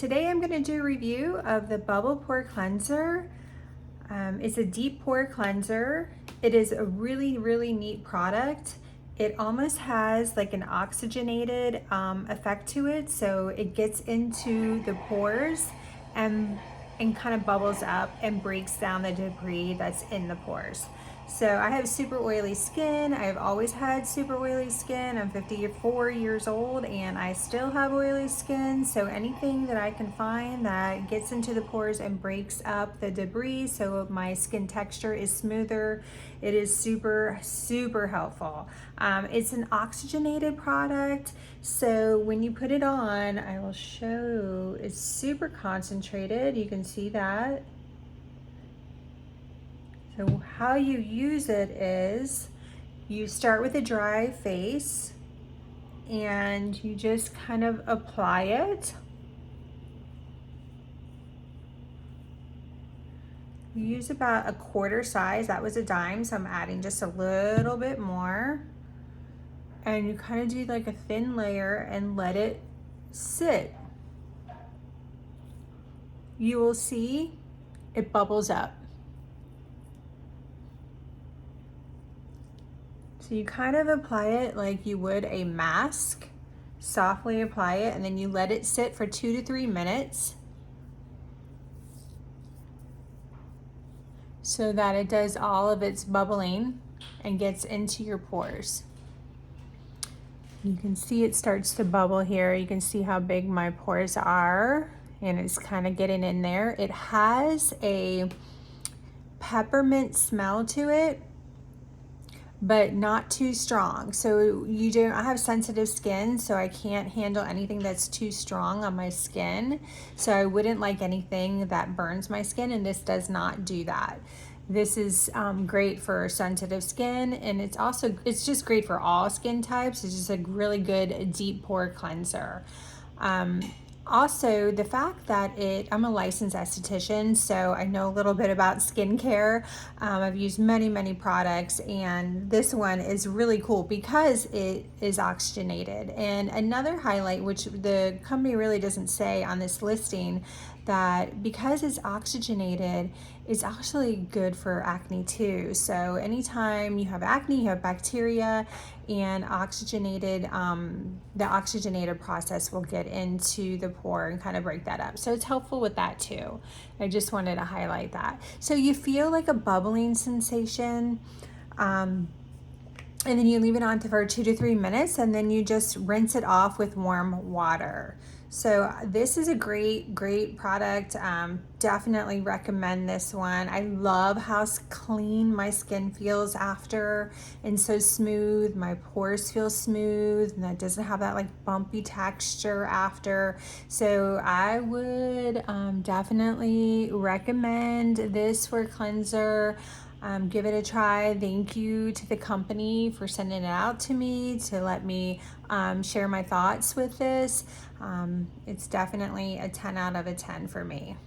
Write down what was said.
Today I'm going to do a review of the BubblePore Cleanser. It's a deep pore cleanser. It is a really neat product. It almost has like an oxygenated effect to it, so it gets into the pores and kind of bubbles up and breaks down the debris that's in the pores. So I have super oily skin. I've always had super oily skin. I'm 54 years old and I still have oily skin. So anything that I can find that gets into the pores and breaks up the debris so my skin texture is smoother, it is super helpful. It's an oxygenated product. So when you put it on, I will show, it's super concentrated. You can see that. So how you use it is you start with a dry face and you just kind of apply it. You use about a quarter size. That was a dime, so I'm adding just a little bit more. And you kind of do like a thin layer and let it sit. You will see it bubbles up. So you kind of apply it like you would a mask, softly apply it, and then you let it sit for 2 to 3 minutes so that it does all of its bubbling and gets into your pores. You can see it starts to bubble here. You can see how big my pores are and it's kind of getting in there. It has a peppermint smell to it, but not too strong. So I have sensitive skin, so I can't handle anything that's too strong on my skin. So I wouldn't like anything that burns my skin, and this does not do that. This is great for sensitive skin, and it's just great for all skin types. It's just a really good deep pore cleanser. Also, the fact that I'm a licensed esthetician, so I know a little bit about skincare. I've used many products, and this one is really cool because it is oxygenated. And another highlight, which the company really doesn't say on this listing, that because it's oxygenated, it's actually good for acne too. So anytime you have acne, you have bacteria, and the oxygenated process will get into the pore and kind of break that up. So it's helpful with that too. I just wanted to highlight that. So you feel like a bubbling sensation, and then you leave it on for 2 to 3 minutes, and then you just rinse it off with warm water. So this is a great product. Definitely recommend this one. I love how clean my skin feels after and so smooth. My pores feel smooth and that doesn't have that like bumpy texture after. So I would definitely recommend this for cleanser. Give it a try. Thank you to the company for sending it out to me to let me share my thoughts with this. It's definitely a 10 out of a 10 for me.